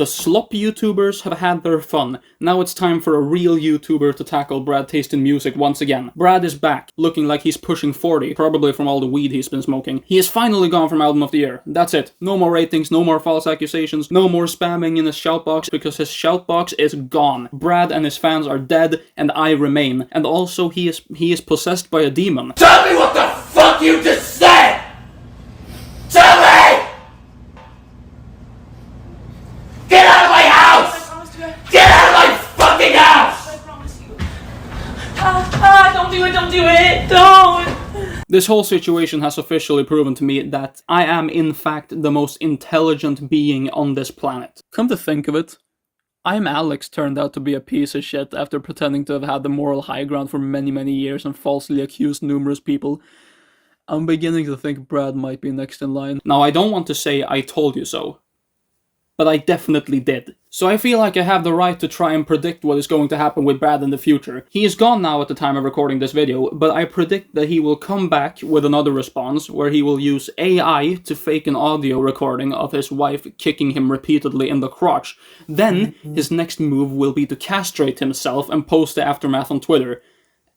The slop YouTubers have had their fun. Now it's time for a real YouTuber to tackle Brad Tasting Music once again. Brad is back, looking like he's pushing 40, probably from all the weed he's been smoking. He is finally gone from Album of the Year. That's it. No more ratings, no more false accusations, no more spamming in his shoutbox, because his shoutbox is gone. Brad and his fans are dead, and I remain. And also, he is possessed by a demon. Tell me what the fuck you just said! Tell me! Get out of my house! Get out of my fucking house! I promise you. Don't do it, don't! This whole situation has officially proven to me that I am in fact the most intelligent being on this planet. Come to think of it, I'm Alex turned out to be a piece of shit after pretending to have had the moral high ground for many years and falsely accused numerous people. I'm beginning to think Brad might be next in line. Now, I don't want to say I told you so, but I definitely did. So I feel like I have the right to try and predict what is going to happen with Brad in the future. He is gone now at the time of recording this video, but I predict that he will come back with another response where he will use AI to fake an audio recording of his wife kicking him repeatedly in the crotch. Then, his next move will be to castrate himself and post the aftermath on Twitter.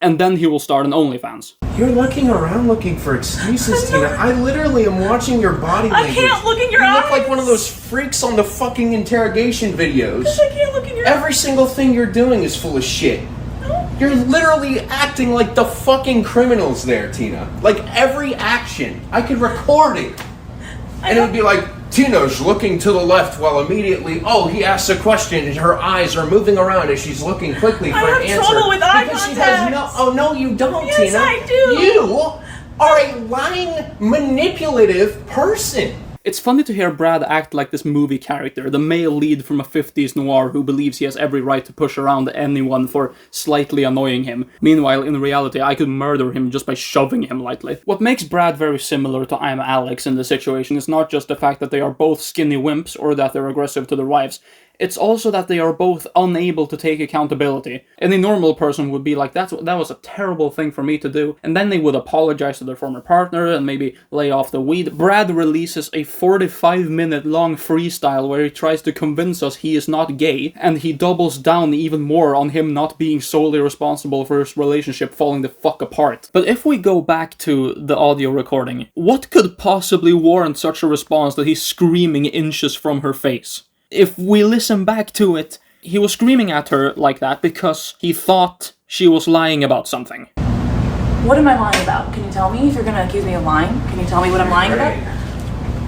And then he will start an OnlyFans. You're looking around looking for excuses, Tina. I literally am watching your body language. I can't look in your eyes! You look like one of those freaks on the fucking interrogation videos. I can't look in your eyes! Every single thing you're doing is full of shit. You're literally acting like the fucking criminals there, Tina. Like, every action. I could record it. And it would be like, Tina's looking to the left while immediately, he asks a question and her eyes are moving around as she's looking quickly for an answer. I have trouble with eye because contact. She has no, you don't, Yes, Tina. I do. You are a lying, manipulative person. It's funny to hear Brad act like this movie character, the male lead from a 50s noir who believes he has every right to push around anyone for slightly annoying him. Meanwhile, in reality, I could murder him just by shoving him lightly. What makes Brad very similar to I'm Alex in this situation is not just the fact that they are both skinny wimps or that they're aggressive to their wives. It's also that they are both unable to take accountability. Any normal person would be like, that was a terrible thing for me to do, and then they would apologize to their former partner and maybe lay off the weed. Brad releases a 45-minute long freestyle where he tries to convince us he is not gay, and he doubles down even more on him not being solely responsible for his relationship falling the fuck apart. But if we go back to the audio recording, what could possibly warrant such a response that he's screaming inches from her face? If we listen back to it, he was screaming at her like that because he thought she was lying about something. What am I lying about? Can you tell me if you're gonna accuse me of lying? Can you tell me what I'm lying about?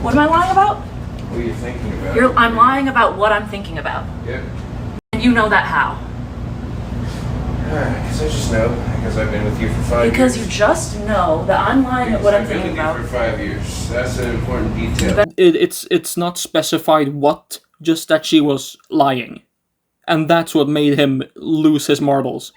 What am I lying about? What are you thinking about? I'm lying about what I'm thinking about. Yep. And you know that how? Because I just know. Because I've been with you for 5 years. Because you just know that I'm lying at what I'm thinking about. I've been with you for 5 years. That's an important detail. It's not specified what, just that she was lying. And that's what made him lose his marbles.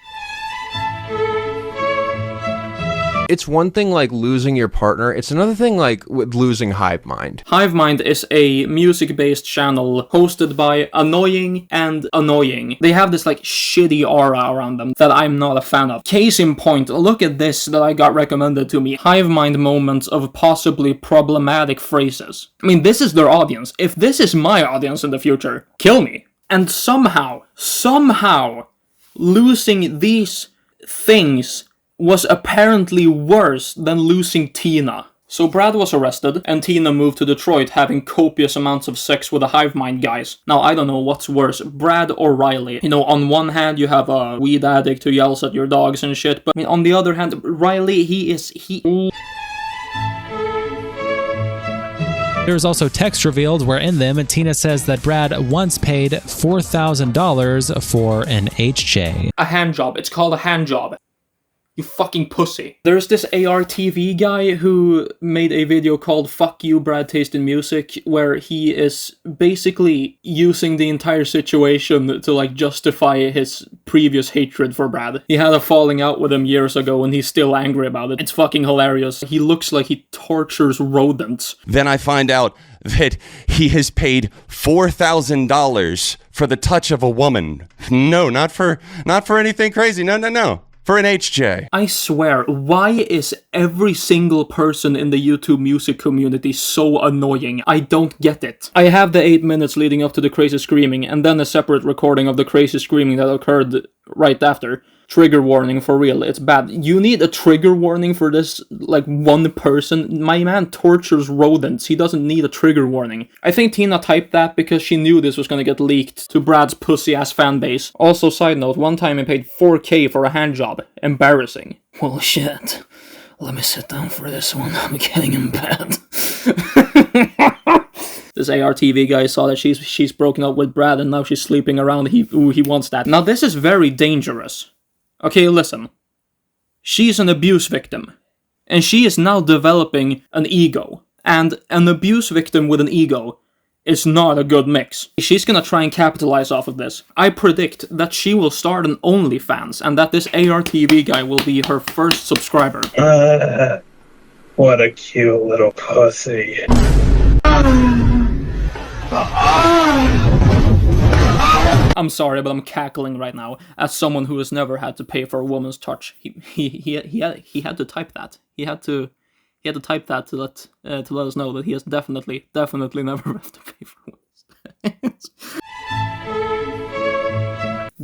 It's one thing like losing your partner, it's another thing like with losing Hive Mind. Hive Mind is a music-based channel hosted by Annoying and Annoying. They have this like shitty aura around them that I'm not a fan of. Case in point, look at this that I got recommended to me. Hive Mind moments of possibly problematic phrases. I mean, this is their audience. If this is my audience in the future, kill me. And somehow, losing these things was apparently worse than losing Tina. So Brad was arrested, and Tina moved to Detroit having copious amounts of sex with the Hive Mind guys. Now, I don't know what's worse, Brad or Riley. You know, on one hand, you have a weed addict who yells at your dogs and shit, but I mean, on the other hand, Riley, There was also text revealed where in them Tina says that Brad once paid $4,000 for an HJ. A hand job. It's called a hand job. You fucking pussy. There's this ARTV guy who made a video called Fuck You, Brad Tasting Music, where he is basically using the entire situation to like justify his previous hatred for Brad. He had a falling out with him years ago and he's still angry about it. It's fucking hilarious. He looks like he tortures rodents. Then I find out that he has paid $4,000 for the touch of a woman. No, not for anything crazy. No. for an HJ. I swear, why is every single person in the YouTube music community so annoying? I don't get it. I have the 8 minutes leading up to the crazy screaming, and then a separate recording of the crazy screaming that occurred right after. Trigger warning, for real, it's bad. You need a trigger warning for this, like, one person? My man tortures rodents, he doesn't need a trigger warning. I think Tina typed that because she knew this was gonna get leaked to Brad's pussy-ass fanbase. Also, side note, one time he paid 4K for a handjob. Embarrassing. Well, shit. Let me sit down for this one, I'm getting in bed. This ARTV guy saw that she's broken up with Brad and now she's sleeping around. He wants that. Now, this is very dangerous. Okay, listen. She's an abuse victim. And she is now developing an ego. And an abuse victim with an ego is not a good mix. She's gonna try and capitalize off of this. I predict that she will start an OnlyFans, and that this ARTV guy will be her first subscriber. What a cute little pussy. I'm sorry, but I'm cackling right now. As someone who has never had to pay for a woman's touch, he had to type that. He had to type that to let us know that he has definitely never had to pay for women's.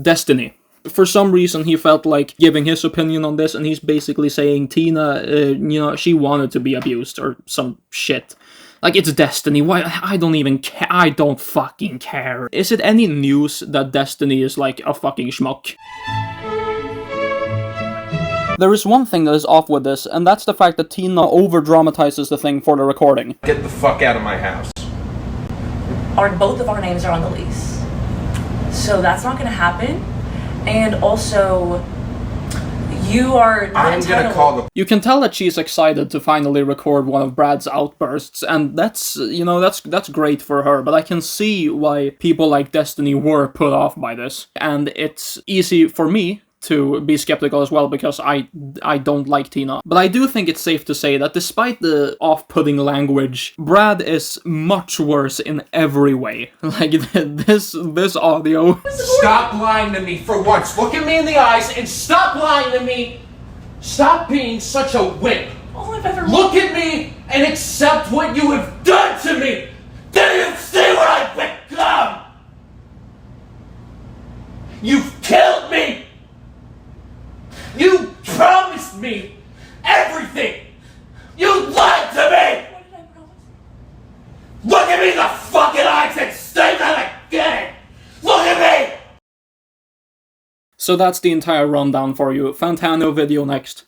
Destiny. For some reason, he felt like giving his opinion on this, and he's basically saying Tina, she wanted to be abused or some shit. Like, it's Destiny. Why? I don't even care. I don't fucking care. Is it any news that Destiny is like a fucking schmuck? There is one thing that is off with this, and that's the fact that Tina over-dramatizes the thing for the recording. Get the fuck out of my house. Both of our names are on the lease. So that's not gonna happen. And also, you are not I'm gonna call the... You can tell that she's excited to finally record one of Brad's outbursts, and that's great for her, but I can see why people like Destiny were put off by this. And it's easy for me to be skeptical as well, because I don't like Tina. But I do think it's safe to say that despite the off-putting language, Brad is much worse in every way. Like, this audio... Stop lying to me for once. Look at me in the eyes and stop lying to me. Stop being such a wimp. all I've ever... Look at me and accept what you have done to me. Do you see what I've become? You've killed me. You promised me everything. You lied to me. What did I promise? Look at me in the fucking eyes and say that again. Look at me. So that's the entire rundown for you. Fantano video next.